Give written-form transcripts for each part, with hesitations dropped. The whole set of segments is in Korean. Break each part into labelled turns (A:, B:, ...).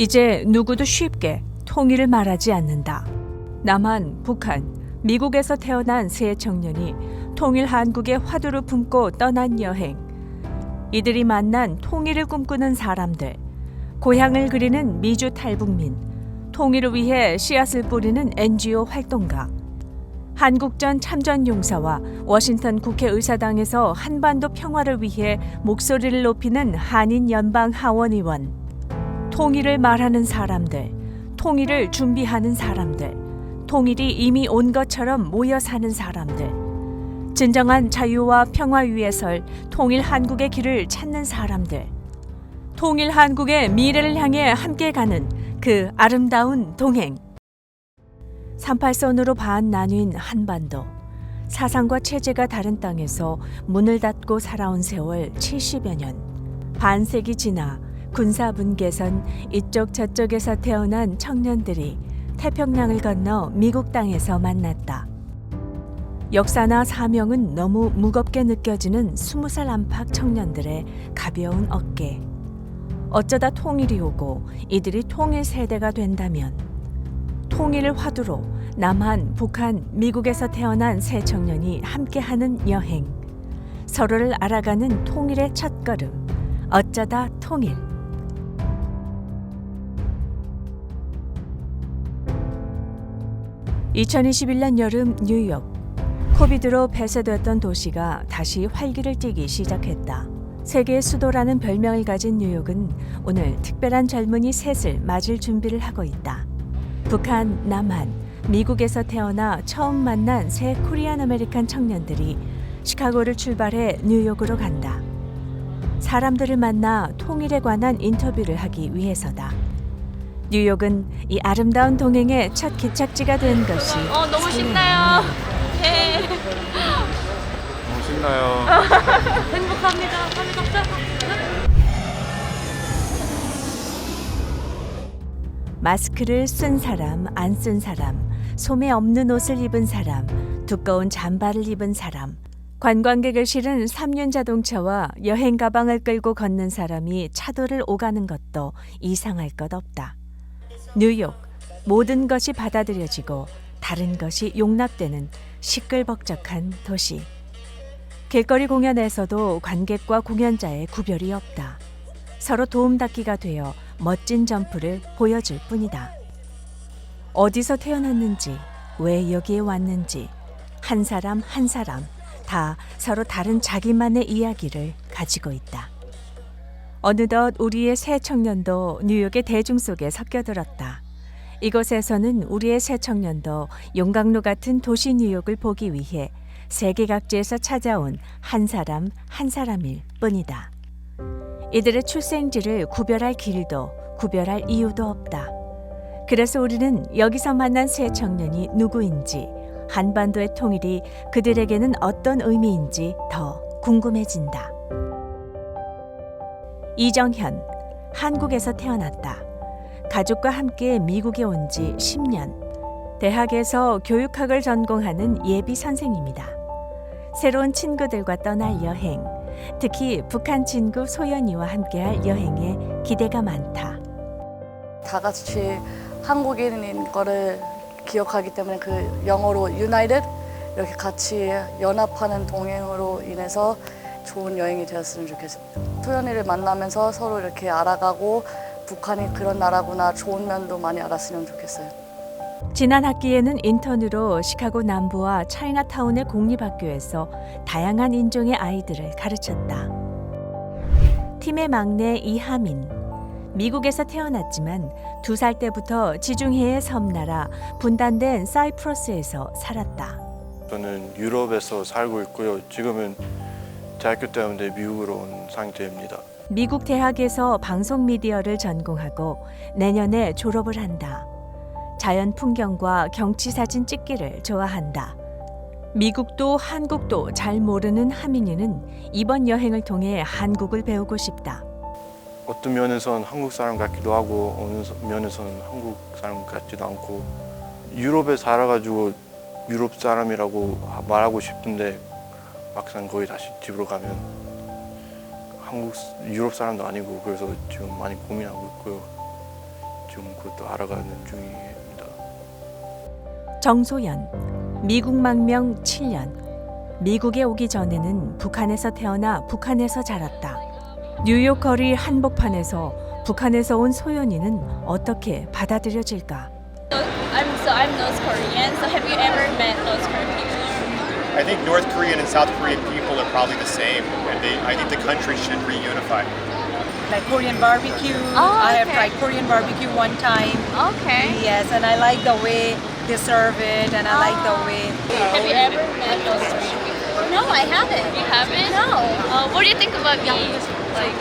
A: 이제 누구도 쉽게 통일을 말하지 않는다. 남한, 북한, 미국에서 태어난 세 청년이 통일 한국의 화두를 품고 떠난 여행. 이들이 만난 통일을 꿈꾸는 사람들, 고향을 그리는 미주 탈북민, 통일을 위해 씨앗을 뿌리는 NGO 활동가, 한국전 참전용사와 워싱턴 국회의사당에서 한반도 평화를 위해 목소리를 높이는 한인 연방 하원의원, 통일을 말하는 사람들, 통일을 준비하는 사람들, 통일이 이미 온 것처럼 모여 사는 사람들, 진정한 자유와 평화 위에 설 통일 한국의 길을 찾는 사람들, 통일 한국의 미래를 향해 함께 가는 그 아름다운 동행. 38선으로 반 나뉜 한반도, 사상과 체제가 다른 땅에서 문을 닫고 살아온 세월 70여 년. 반세기 지나 군사분계선 이쪽 저쪽에서 태어난 청년들이 태평양을 건너 미국 땅에서 만났다. 역사나 사명은 너무 무겁게 느껴지는 20살 안팎 청년들의 가벼운 어깨. 어쩌다 통일이 오고 이들이 통일 세대가 된다면, 통일을 화두로 남한, 북한, 미국에서 태어난 새 청년이 함께하는 여행, 서로를 알아가는 통일의 첫걸음, 어쩌다 통일. (2021년) 여름 뉴욕. 코비드로 폐쇄되었던 도시가 다시 활기를 띠기 시작했다. 세계의 수도라는 별명을 가진 뉴욕은 오늘 특별한 젊은이 셋을 맞을 준비를 하고 있다. 북한, 남한, 미국에서 태어나 처음 만난 새 코리안 아메리칸 청년들이 시카고를 출발해 뉴욕으로 간다. 사람들을 만나 통일에 관한 인터뷰를 하기 위해서다. 뉴욕은 이 아름다운 동행의 첫 기착지가 된 것이
B: 너무 신나요. 네.
C: 너무 신나요.
B: 행복합니다. 감사합니다.
A: 마스크를 쓴 사람, 안 쓴 사람, 소매 없는 옷을 입은 사람, 두꺼운 잠바를 입은 사람, 관광객을 실은 3륜 자동차와 여행 가방을 끌고 걷는 사람이 차도를 오가는 것도 이상할 것 없다. 뉴욕, 모든 것이 받아들여지고 다른 것이 용납되는 시끌벅적한 도시. 길거리 공연에서도 관객과 공연자의 구별이 없다. 서로 도움닫기가 되어 멋진 점프를 보여줄 뿐이다. 어디서 태어났는지, 왜 여기에 왔는지, 한 사람 한 사람 다 서로 다른 자기만의 이야기를 가지고 있다. 어느덧 우리의 새 청년도 뉴욕의 대중 속에 섞여들었다. 이곳에서는 우리의 새 청년도 용광로 같은 도시 뉴욕을 보기 위해 세계 각지에서 찾아온 한 사람 한 사람일 뿐이다. 이들의 출생지를 구별할 길도 구별할 이유도 없다. 그래서 우리는 여기서 만난 새 청년이 누구인지, 한반도의 통일이 그들에게는 어떤 의미인지 더 궁금해진다. 이정현, 한국에서 태어났다. 가족과 함께 미국에 온 지 10년. 대학에서 교육학을 전공하는 예비 선생입니다. 새로운 친구들과 떠날 여행, 특히 북한 친구 소연이와 함께할 여행에 기대가 많다.
D: 다 같이 한국인인 거를 기억하기 때문에 그 영어로 United 이렇게 같이 연합하는 동행으로 인해서 좋은 여행이 되었으면 좋겠어요. 소연이를 만나면서 서로 이렇게 알아가고 북한이 그런 나라구나 좋은 면도 많이 알았으면 좋겠어요.
A: 지난 학기에는 인턴으로 시카고 남부와 차이나타운의 공립학교에서 다양한 인종의 아이들을 가르쳤다. 팀의 막내 이하민. 미국에서 태어났지만 2살 때부터 지중해의 섬나라 분단된 사이프러스에서 살았다.
C: 저는 유럽에서 살고 있고요. 지금은 대학교 때문에 미국으로 온 상태입니다.
A: 미국 대학에서 방송 미디어를 전공하고 내년에 졸업을 한다. 자연 풍경과 경치 사진 찍기를 좋아한다. 미국도 한국도 잘 모르는 하민이는 이번 여행을 통해 한국을 배우고 싶다.
C: 어떤 면에서는 한국 사람 같기도 하고 어느 면에서는 한국 사람 같지도 않고, 유럽에 살아가지고 유럽 사람이라고 말하고 싶은데 막상 거기 다시 집으로 가면 유럽 사람도 아니고, 그래서 지금 많이 고민하고 있고요. 지금 그것도 알아가는 중입니다.
A: 정소연, 미국 망명 7년. 미국에 오기 전에는 북한에서 태어나 북한에서 자랐다. 뉴욕 거리 한복판에서 북한에서 온 소연이는 어떻게 받아들여질까?
B: I'm North Korean. So have you ever met North Korean people?
E: I think North Korean and South Korean people are probably the same, and I think the country should reunify.
F: Like Korean barbecue.
B: Oh,
F: I have
B: okay.
F: tried Korean barbecue one time.
B: Okay.
F: Yes, and I like the way they serve it, and I like the way.
B: Have you ever met North Korean people? No, I haven't. You haven't? No. What do you think about me? Like,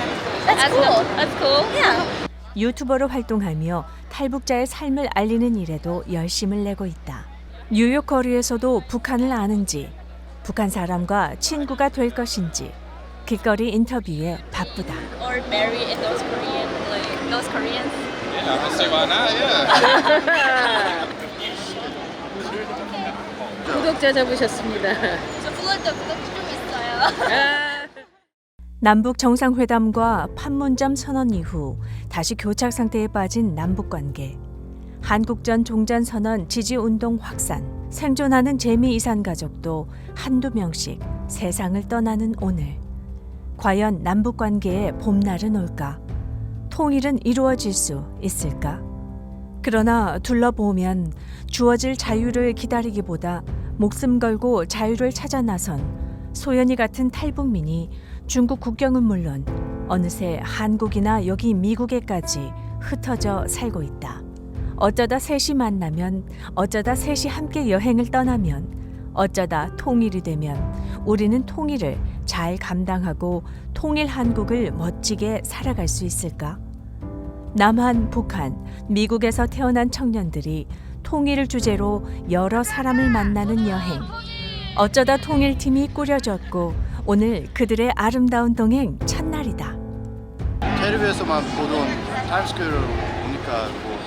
B: that's cool. That's cool. Yeah.
A: 유튜버로 활동하며 탈북자의 삶을 알리는 일에도 열심을 내고 있다. 뉴욕 거리에서도 북한을 아는지, 북한 사람과 친구가 될 것인지 길거리 인터뷰에 바쁘다.
B: Or marry a North Korean, like North Koreans.
G: Yeah, I don't see why not. Yeah.
H: 구독자 잡으셨습니다.
B: 저 플로리다 구독 좀 있어요.
A: 남북 정상회담과 판문점 선언 이후 다시 교착 상태에 빠진 남북 관계. 한국전 종전선언 지지운동 확산, 생존하는 재미 이산 가족도 한두 명씩 세상을 떠나는 오늘. 과연 남북 관계의 봄날은 올까? 통일은 이루어질 수 있을까? 그러나 둘러보면 주어질 자유를 기다리기보다 목숨 걸고 자유를 찾아 나선 소연이 같은 탈북민이 중국 국경은 물론 어느새 한국이나 여기 미국에까지 흩어져 살고 있다. 어쩌다 셋이 만나면, 어쩌다 셋이 함께 여행을 떠나면, 어쩌다 통일이 되면 우리는 통일을 잘 감당하고 통일 한국을 멋지게 살아갈 수 있을까? 남한, 북한, 미국에서 태어난 청년들이 통일을 주제로 여러 사람을 만나는 여행. 어쩌다 통일팀이 꾸려졌고 오늘 그들의 아름다운 동행 첫날이다.
I: 텔레비에서만 보던 타임스퀘어를 보니까 뭐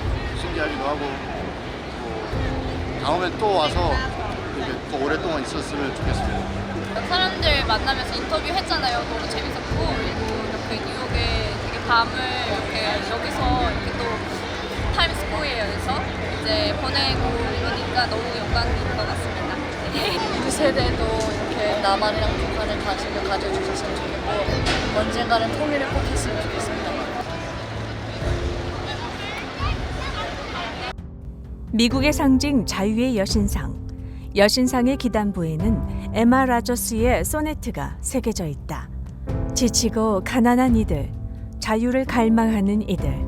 I: 신기하기도 하고 뭐 다음에 또 와서 이렇게 더 오랫동안 있었으면 좋겠습니다.
B: 사람들 만나면서 인터뷰 했잖아요. 너무 재밌었고 그리고 이렇게 뉴욕에 되게 밤을 이렇게 여기서 이렇게 또 타임스퀘어에서 이제 보내고 이러니까 너무 영광인 것 같습니다.
D: 우리 세대도 이렇게 남한이랑 북한의 관심을 가져주셨으면 좋겠고 언젠가는 통일을 꼭 했으면 좋겠습니다.
A: 미국의 상징 자유의 여신상. 여신상의 기단부에는 에마 라저스의 소네트가 새겨져 있다. 지치고 가난한 이들, 자유를 갈망하는 이들,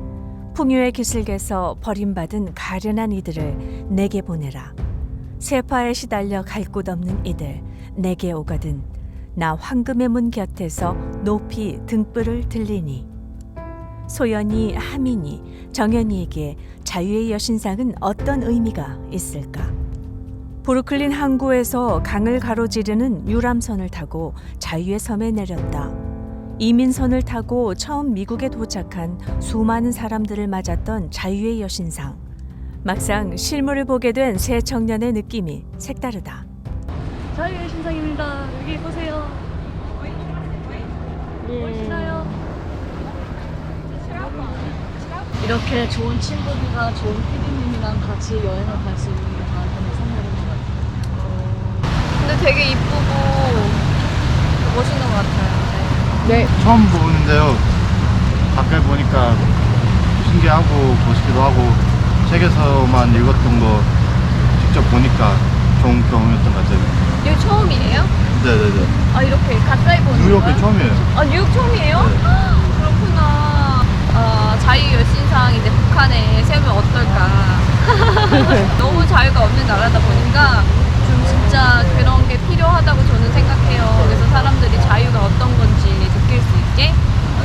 A: 풍요의 기슭에서 버림받은 가련한 이들을 내게 보내라. 세파에 시달려 갈 곳 없는 이들, 내게 오거든 나 황금의 문 곁에서 높이 등불을 들리니. 소연이, 하민이, 정연이에게 자유의 여신상은 어떤 의미가 있을까? 브루클린 항구에서 강을 가로지르는 유람선을 타고 자유의 섬에 내렸다. 이민선을 타고 처음 미국에 도착한 수많은 사람들을 맞았던 자유의 여신상. 막상 실물을 보게 된 새 청년의 느낌이 색다르다.
D: 자유의 신상입니다. 여기 보세요. 보이시나요? 이렇게 좋은 친구들과 좋은 PD님이랑 같이 여행을 갈 수 있는 게 저한테는 선물인 것 같아요.
B: 근데 되게 이쁘고 멋있는 것 같아요.
H: 네.
I: 처음 보는데요. 가까이 보니까 신기하고 멋있기도 하고 책에서만 읽었던 거 직접 보니까 좋은 경험이었던 것 같아요.
B: 여기 처음이에요?
I: 네네네.
B: 아 이렇게 가까이 보는
I: 뉴욕이
B: 거예요?
I: 처음이에요.
B: 아 뉴욕 처음이에요?
I: 네.
B: 그렇구나. 자유여신상 이제 북한에 세우면 어떨까? 너무 자유가 없는 나라다 보니까 좀 진짜 그런 게 필요하다고 저는 생각해요. 그래서 사람들이 자유가 어떤 건지 느낄 수 있게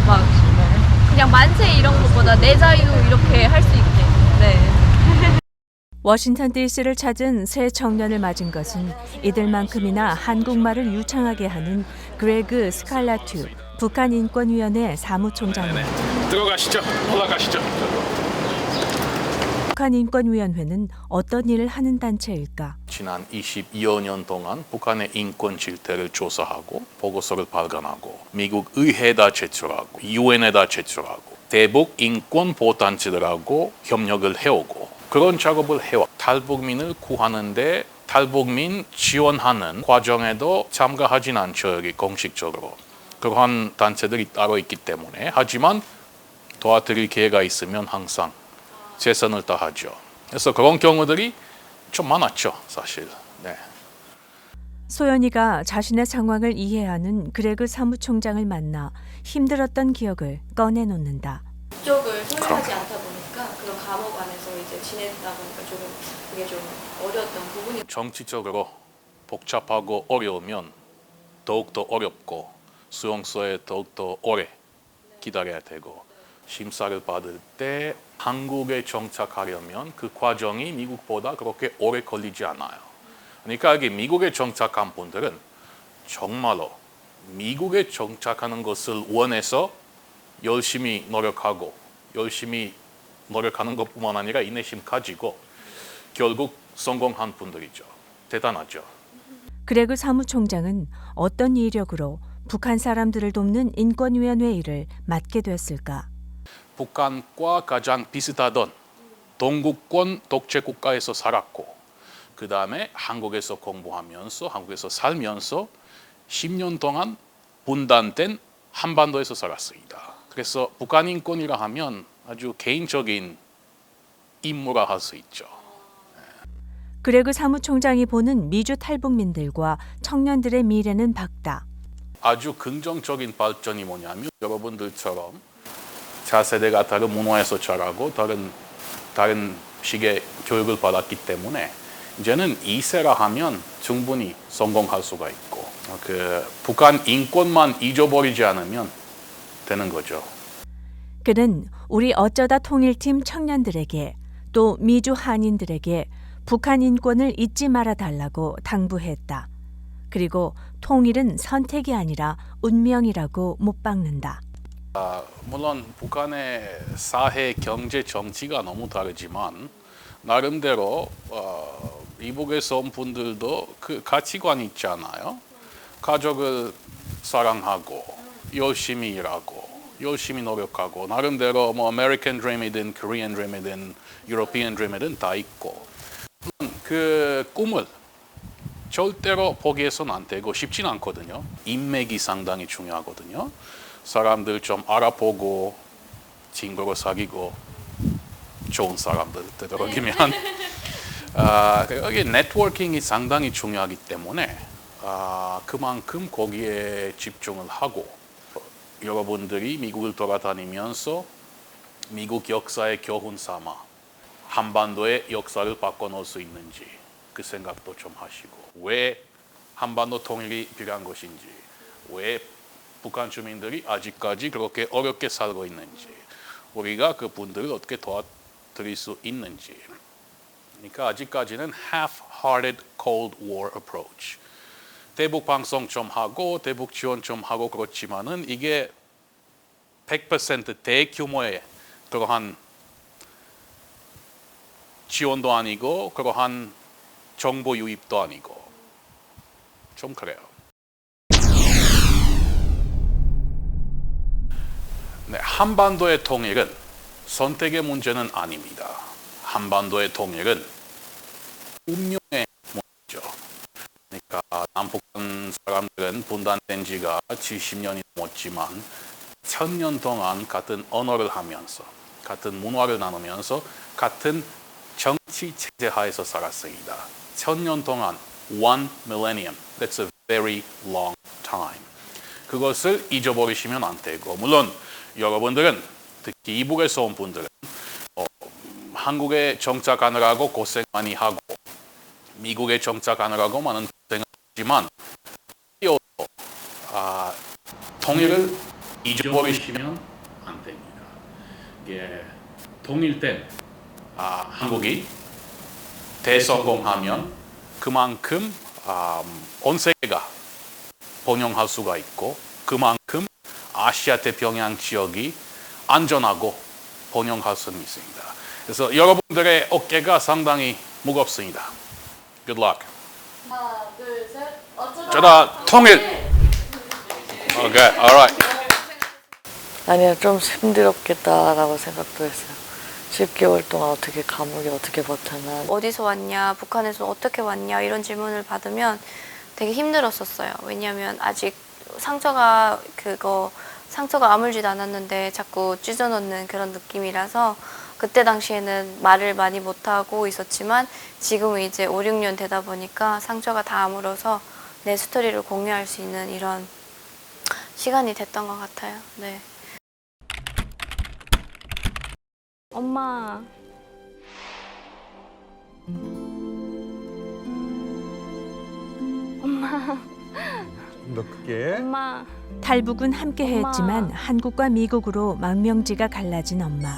B: 막 그냥 만세 이런 것보다 내 자유 이렇게 할 수 있게. 네.
A: 워싱턴 DC를 찾은 새 청년을 맞은 것은 이들만큼이나 한국말을 유창하게 하는 그레그 스칼라튜 북한인권위원회 사무총장입니다.
G: 들어가시죠. 올라가시죠.
A: 북한인권위원회는 어떤 일을 하는 단체일까?
G: 지난 22여 년 동안 북한의 인권 실태를 조사하고 보고서를 발간하고 미국 의회에다 제출하고 유엔에다 제출하고 대북 인권 보호단체들하고 협력을 해오고 그런 작업을 해와 탈북민을 구하는데 탈북민 지원하는 과정에도 참가하진 않죠. 여기 공식적으로. 그러한 단체들이 따로 있기 때문에. 하지만 도와드릴 기회가 있으면 항상 최선을 다하죠. 그래서 그런 경우들이 좀 많았죠, 사실. 네.
A: 소연이가 자신의 상황을 이해하는 그레그 사무총장을 만나 힘들었던 기억을 꺼내놓는다.
B: 국적을 소유하지 않다 보니까 그런 감옥 안에서 이제 지냈다 보니까 조금 그게 좀 어려웠던 부분이.
G: 정치적으로 복잡하고 어려우면 더욱더 어렵고 수용소에 더욱더 오래 기다려야 되고 심사를 받을 때 한국에 정착하려면 그 과정이 미국보다 그렇게 오래 걸리지 않아요. 그러니까 여기 미국에 정착한 분들은 정말로 미국에 정착하는 것을 원해서 열심히 노력하고 열심히 노력하는 것뿐만 아니라 인내심 가지고 결국 성공한 분들이죠. 대단하죠.
A: 그레그 사무총장은 어떤 이력으로 북한 사람들을 돕는 인권위원회 일을 맡게 됐을까?
G: 북한과 가장 비슷하던 동구권 독재 국가에서 살았고 그 다음에 한국에서 공부하면서 한국에서 살면서 10년 동안 분단된 한반도에서 살았습니다. 그래서 북한 인권이라 하면 아주 개인적인 임무라 할 수 있죠.
A: 그레그 사무총장이 보는 미주 탈북민들과 청년들의 미래는 밝다.
G: 아주 긍정적인 발전이 뭐냐면 여러분들처럼 차세대가 다른 문화에서 자라고 다른 식의 교육을 받았기 때문에 이제는 2세라 하면 충분히 성공할 수가 있고 그 북한 인권만 잊어버리지 않으면 되는 거죠.
A: 그는 우리 어쩌다 통일팀 청년들에게 또 미주 한인들에게 북한 인권을 잊지 말아 달라고 당부했다. 그리고 통일은 선택이 아니라 운명이라고 못 박는다.
G: 물론 북한의 사회, 경제, 정치가 너무 다르지만 나름대로 이북에서 온 분들도 그 가치관이 있잖아요. 가족을 사랑하고 열심히 일하고 열심히 노력하고 나름대로 뭐 American Dream이든 Korean Dream이든 European Dream이든 다 있고 그 꿈을 절대로 포기해서는 안 되고 쉽진 않거든요. 인맥이 상당히 중요하거든요. 사람들 좀 알아보고 친구로 사귀고 좋은 사람들 되도록이면 여기 네트워킹이 상당히 중요하기 때문에 그만큼 거기에 집중을 하고 여러분들이 미국을 돌아다니면서 미국 역사의 교훈 삼아 한반도의 역사를 바꿔놓을 수 있는지 그 생각도 좀 하시고 왜 한반도 통일이 필요한 것인지 왜 북한 주민들이 아직까지 그렇게 어렵게 살고 있는지 우리가 그 분들을 어떻게 도와드릴 수 있는지 그러니까 아직까지는 half-hearted Cold War approach 대북 방송 좀 하고 대북 지원 좀 하고 그렇지만은 이게 100% 대규모의 그러한 지원도 아니고 그러한 정보 유입도 아니고 좀 그래요. 네, 한반도의 통일은 선택의 문제는 아닙니다. 한반도의 통일은 운명의 문제죠. 그러니까 남북한 사람들은 분단된 지가 70년이 넘었지만 1000년 동안 같은 언어를 하면서 같은 문화를 나누면서 같은 정치 체제 하에서 살았습니다. 1000년 동안 one millennium. That's a very long time. 그것을 잊어버리시면 안 되고 물론 여러분들은 특히 이북에서 온 분들은 한국에 정착하느라고 고생 많이 하고 미국에 정착하느라고 많은 고생을 하지만 통일을 잊어버리시면 안 됩니다. 이게 통일된 한국이 대성공하면 그만큼 온 세계가 번영할 수가 있고 그만큼 아시아 태평양 지역이 안전하고 번영할 수는 있습니다. 그래서 여러분들의 어깨가 상당히 무겁습니다. Good luck.
D: 하나, 둘, 셋.
G: 저다 통일. Okay, all right.
D: 아니요, 좀 힘들었겠다라고 생각도 했어요. 10개월 동안 어떻게 감옥에 어떻게 버텼나.
B: 어디서 왔냐, 북한에서 어떻게 왔냐 이런 질문을 받으면 되게 힘들었었어요. 왜냐하면 아직 상처가 아물지도 않았는데 자꾸 찢어놓는 그런 느낌이라서 그때 당시에는 말을 많이 못하고 있었지만 지금은 이제 5, 6년 되다 보니까 상처가 다 아물어서 내 스토리를 공유할 수 있는 이런 시간이 됐던 것 같아요. 네. 엄마.
J: 더 크게.
B: 엄마.
A: 탈북은 함께 했지만 한국과 미국으로 망명지가 갈라진 엄마.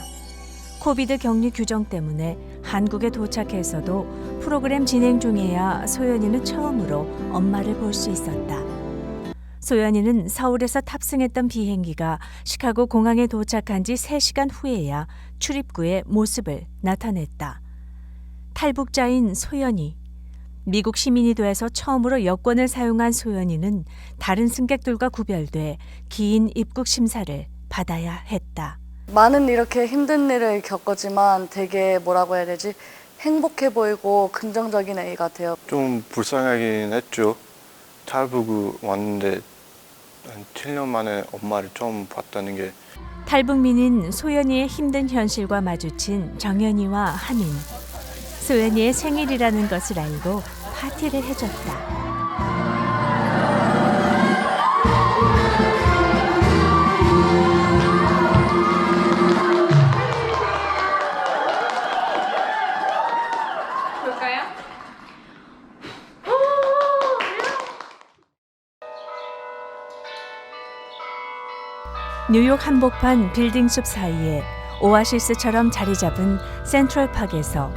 A: 코비드 격리 규정 때문에 한국에 도착해서도 프로그램 진행 중에야 소연이는 처음으로 엄마를 볼 수 있었다. 소연이는 서울에서 탑승했던 비행기가 시카고 공항에 도착한 지 3시간 후에야 출입구에 모습을 나타냈다. 탈북자인 소연이. 미국 시민이 돼서 처음으로 여권을 사용한 소연이는 다른 승객들과 구별돼 긴 입국 심사를 받아야 했다.
D: 많은 이렇게 힘든 일을 겪었지만 되게 뭐라고 해야 되지? 행복해 보이고 긍정적인 애 같아요.
C: 좀 불쌍하긴 했죠. 탈북 왔는데 한 7년 만에 엄마를 처음 봤다는 게.
A: 탈북민인 소연이의 힘든 현실과 마주친 정연이와 하민. 소연이의 생일이라는 것을 알고 파티를 해줬다.
B: 볼까요?
A: 뉴욕 한복판 빌딩숲 사이에 오아시스처럼 자리 잡은 센트럴파크에서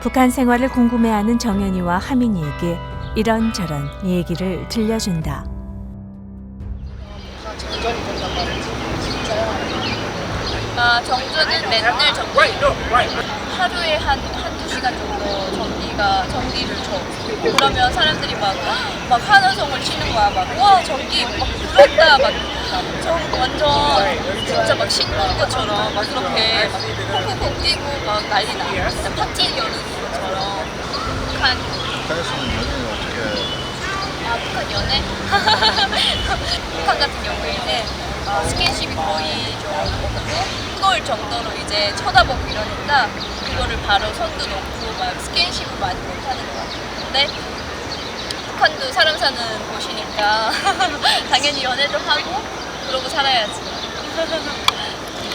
A: 북한 생활을 궁금해하는 정연이와 하민이에게 이런저런 얘기를 들려준다.
B: 정전은 맨날 정기. 하루에 한두 시간 정도 전기를 줘. 그러면 사람들이 막 환호성을 치는 거야. 와, 전기 막 불었다. 완전 진짜 막 신나는 것처럼 그렇게 콩콩콩 뛰고 난리 나. 진짜 파티 여는 것처럼.
I: 북한에서는 연애는 어떻게 해요?
B: 북한 연애? 북한 같은 경우에는 스킨십이 거의 좀 없고 뜨거울 정도로 이제 쳐다보고 이러니까 그거를 바로 손도 놓고 스킨십을 많이 못하는 것 같아요. 근데 북한도 사람 사는 곳이니까 당연히 연애도 하고 그러고 살아야지.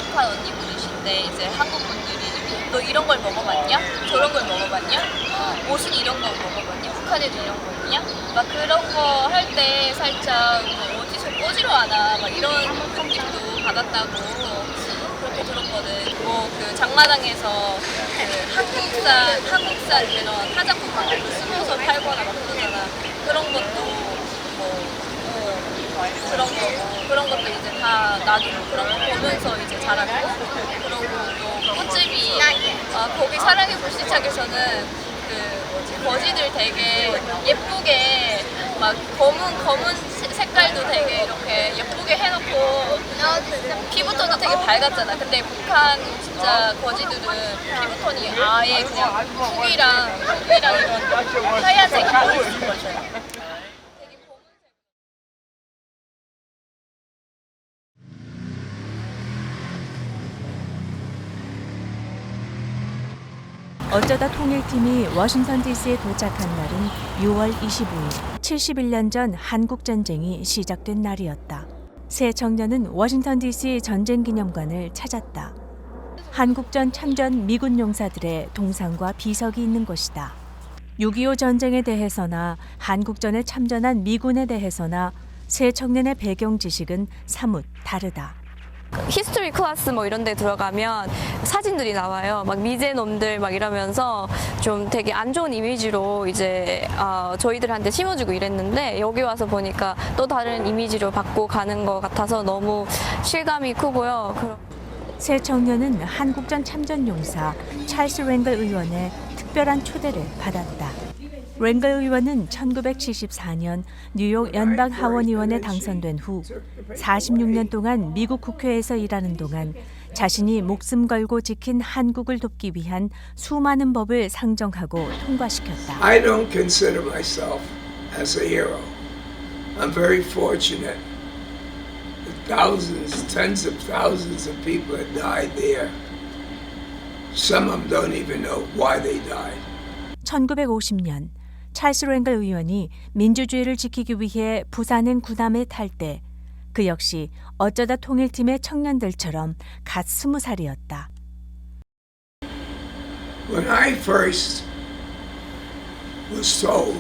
B: 북한 언니분이신데 이제 한국 분들이 너 이런 걸 먹어봤냐? 저런 걸 먹어봤냐? 옷은 이런 거 먹어봤냐? 북한에도 이런 거 있냐? 그런 거 할 때 살짝 어디서 꼬지러 와나 이런 느낌도 받았다고 그렇게 들었거든. 그 장마당에서 한국산 그런 화장품 숨어서 팔거나 그러잖아. 그런 것도 그런 것도 이제 다 나도 그런 거 보면서 이제 자라고. 그리고 또 꽃집이 거기 사랑의 불시착에서는 거지들 되게 예쁘게 검은 색깔도 되게 이렇게 예쁘게 해놓고 피부톤도 되게 밝았잖아. 근데 북한 진짜 거지들은 피부톤이 아예 그냥 흑이랑 이런 하얀색이 있는 거죠.
A: 어쩌다 통일팀이 워싱턴 DC에 도착한 날은 6월 25일, 71년 전 한국전쟁이 시작된 날이었다. 세 청년은 워싱턴 DC 전쟁기념관을 찾았다. 한국전 참전 미군 용사들의 동상과 비석이 있는 곳이다. 6.25 전쟁에 대해서나 한국전에 참전한 미군에 대해서나 세 청년의 배경 지식은 사뭇 다르다.
B: 히스토리 클래스 이런 데 들어가면 사진들이 나와요. 미제놈들 이러면서 좀 되게 안 좋은 이미지로 이제 저희들한테 심어주고 이랬는데 여기 와서 보니까 또 다른 이미지로 바꿔 가는 것 같아서 너무 실감이 크고요.
A: 세 청년은 한국전 참전 용사 찰스 랭글 의원의 특별한 초대를 받았다. 랭글 의원은 1974년 뉴욕 연방 하원의원에 당선된 후 46년 동안 미국 국회에서 일하는 동안 자신이 목숨 걸고 지킨 한국을 돕기 위한 수많은 법을 상정하고 통과시켰다.
K: I don't consider myself as a hero. I'm very fortunate. Thousands, tens of thousands of people have died there. Some of them don't even know why they died.
A: 1950년 찰스 랭글 의원이 민주주의를 지키기 위해 부산행 군함에 탈 때 그 역시 어쩌다 통일팀의 청년들처럼 갓 20살이었다.
K: When I first was told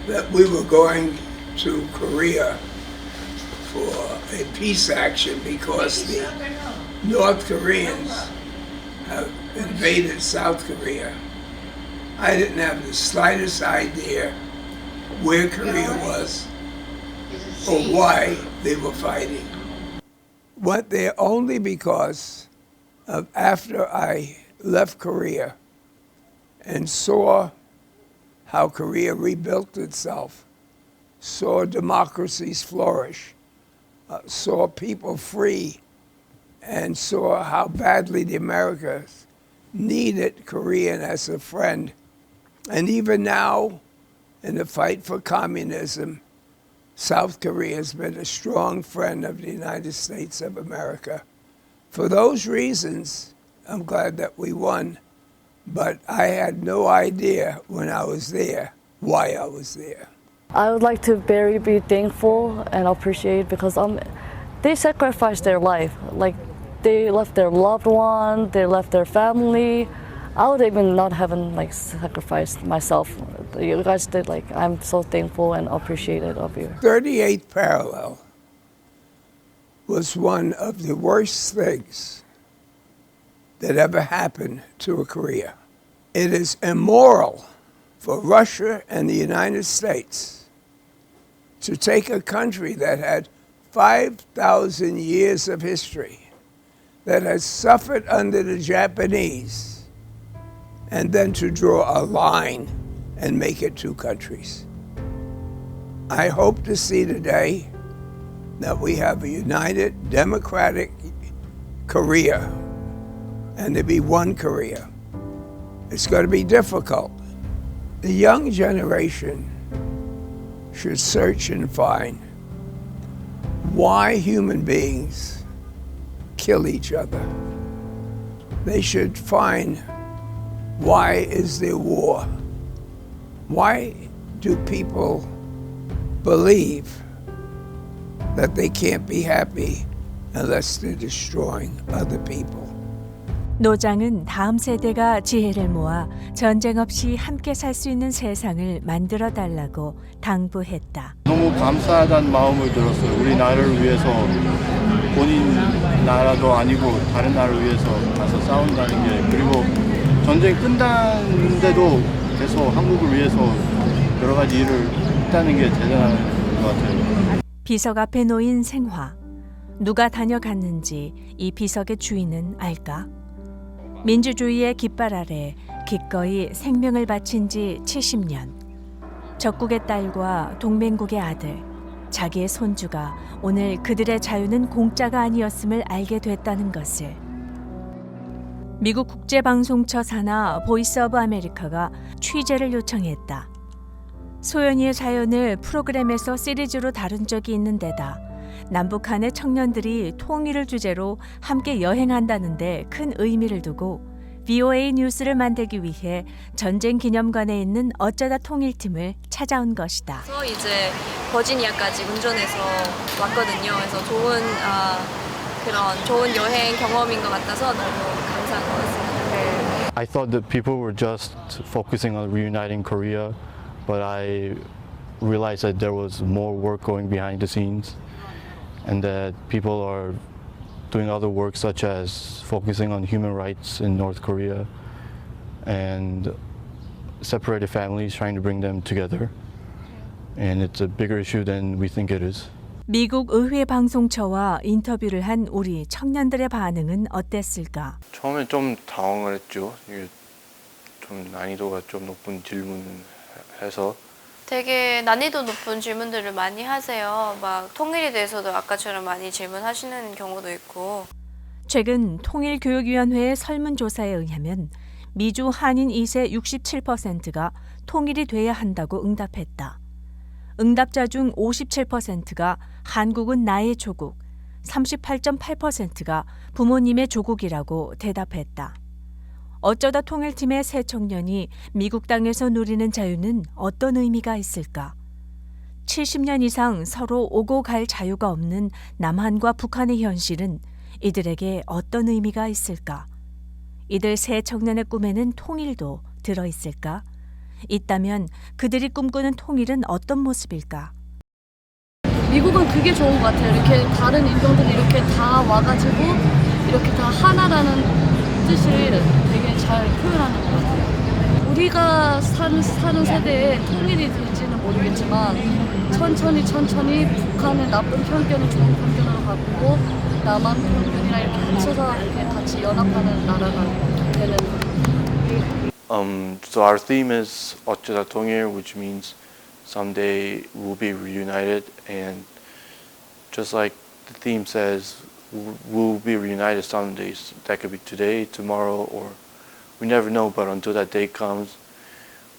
K: that we were going to Korea for a peace action because the North Koreans have invaded South Korea, I didn't have the slightest idea where Korea was or why they were fighting. Went there only because of after I left Korea and saw how Korea rebuilt itself, saw democracies flourish, saw people free, and saw how badly the Americas needed Korean as a friend. And even now, in the fight for communism, South Korea has been a strong friend of the United States of America. For those reasons, I'm glad that we won, but I had no idea when I was there why I was there.
D: I would like to very be thankful and appreciate because they sacrificed their life. Like they left their loved one, they left their family. I would even not have sacrificed myself. You guys did I'm so thankful and appreciated of you.
K: 38th parallel was one of the worst things that ever happened to a Korea. It is immoral for Russia and the United States to take a country that had 5,000 years of history, that has suffered under the Japanese, and then to draw a line and make it two countries. I hope to see today that we have a united, democratic Korea, and to be one Korea. It's going to be difficult. The young generation should search and find why human beings kill each other. They should find why is there war? Why do people believe that they can't be happy unless they're destroying other people?
A: 노장은 다음 세대가 지혜를 모아 전쟁 없이 함께 살 수 있는 세상을 만들어 달라고 당부했다.
C: 너무 감사하다는 마음을 들었어요. 우리 나라를 위해서 본인 나라도 아니고 다른 나라를 위해서 가서 싸운다는 게, 그리고 전쟁 끝났는데도 계속 한국을 위해서 여러 가지 일을 했다는 게 대단한 것 같아요.
A: 비석 앞에 놓인 생화. 누가 다녀갔는지 이 비석의 주인은 알까? 민주주의의 깃발 아래 기꺼이 생명을 바친 지 70년. 적국의 딸과 동맹국의 아들, 자기의 손주가 오늘 그들의 자유는 공짜가 아니었음을 알게 됐다는 것을. 미국 국제방송처 산하 보이스 오브 아메리카가 취재를 요청했다. 소연이의 자연을 프로그램에서 시리즈로 다룬 적이 있는 데다 남북한의 청년들이 통일을 주제로 함께 여행한다는데 큰 의미를 두고 VOA 뉴스를 만들기 위해 전쟁 기념관에 있는 어쩌다 통일팀을 찾아온 것이다.
B: 그래서 이제 버지니아까지 운전해서 왔거든요. 그래서 좋은 여행 경험인 것 같아서 너무 감사한 것 같습니다.
I: I thought that people were just focusing on reuniting Korea, but I realized that there was more work going behind the scenes, and that people are doing other work such as focusing on human rights in North Korea and separated families, trying to bring them together. And it's a bigger issue than we think it is.
A: 미국 의회 방송처와 인터뷰를 한 우리 청년들의 반응은 어땠을까?
C: 처음에 좀 당황을 했죠. 이게 좀 난이도가 좀 높은 질문해서
B: 되게 난이도 높은 질문들을 많이 하세요. 막 통일에 대해서도 아까처럼 많이 질문하시는 경우도 있고.
A: 최근 통일교육위원회의 설문조사에 의하면 미주 한인 2세 67%가 통일이 돼야 한다고 응답했다. 응답자 중 57%가 한국은 나의 조국, 38.8%가 부모님의 조국이라고 대답했다. 어쩌다 통일팀의 새 청년이 미국 땅에서 누리는 자유는 어떤 의미가 있을까? 70년 이상 서로 오고 갈 자유가 없는 남한과 북한의 현실은 이들에게 어떤 의미가 있을까? 이들 새 청년의 꿈에는 통일도 들어있을까? 있다면 그들이 꿈꾸는 통일은 어떤 모습일까?
D: 미국은 그게 좋은 것 같아요. 이렇게 다른 인종들이 이렇게 다 와가지고 이렇게 다 하나라는 뜻을 되게 잘 표현하는 것 같아요. 우리가 사는 세대에 통일이 될지는 모르겠지만 천천히 북한의 나쁜 편견을 좋은 편견으로 바꾸고 남한 편견이랑 이렇게 합쳐서 이렇게 같이 연합하는 나라가 되는.
C: So our theme is 어쩌다 통일, which means someday we'll be reunited, and just like the theme says, we'll be reunited someday. That could be today, tomorrow, or we never know. But until that day comes,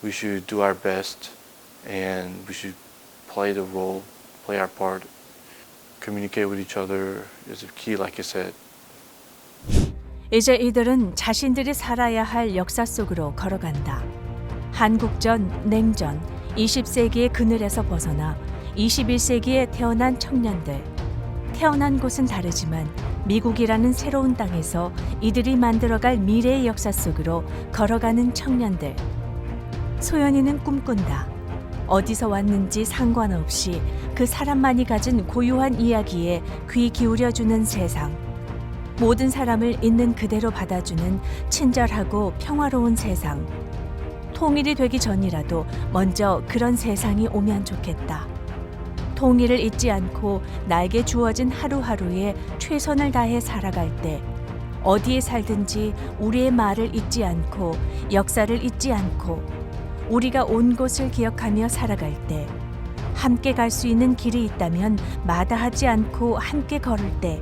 C: we should do our best, and we should play the role, play our part. Communicate with each other is key, like I said.
A: 이제 이들은 자신들이 살아야 할 역사 속으로 걸어간다. 한국전, 냉전, 20세기의 그늘에서 벗어나 21세기에 태어난 청년들. 태어난 곳은 다르지만 미국이라는 새로운 땅에서 이들이 만들어갈 미래의 역사 속으로 걸어가는 청년들. 소연이는 꿈꾼다. 어디서 왔는지 상관없이 그 사람만이 가진 고유한 이야기에 귀 기울여주는 세상. 모든 사람을 있는 그대로 받아주는 친절하고 평화로운 세상. 통일이 되기 전이라도 먼저 그런 세상이 오면 좋겠다. 통일을 잊지 않고 나에게 주어진 하루하루에 최선을 다해 살아갈 때 어디에 살든지 우리의 말을 잊지 않고 역사를 잊지 않고 우리가 온 곳을 기억하며 살아갈 때 함께 갈 수 있는 길이 있다면 마다하지 않고 함께 걸을 때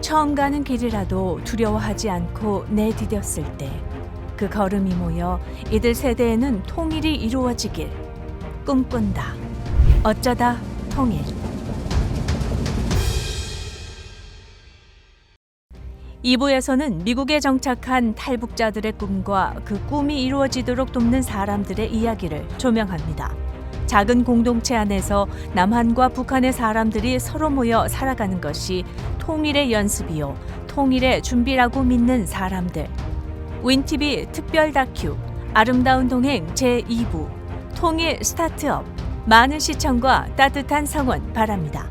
A: 처음 가는 길이라도 두려워하지 않고 내디뎠을 때 그 걸음이 모여 이들 세대에는 통일이 이루어지길 꿈꾼다. 어쩌다 통일. (2부에서는) 미국에 정착한 탈북자들의 꿈과 그 꿈이 이루어지도록 돕는 사람들의 이야기를 조명합니다. 작은 공동체 안에서 남한과 북한의 사람들이 서로 모여 살아가는 것이 통일의 연습이요, 통일의 준비라고 믿는 사람들. 윈TV 특별 다큐 아름다운 동행 제2부 통일 스타트업. 많은 시청과 따뜻한 성원 바랍니다.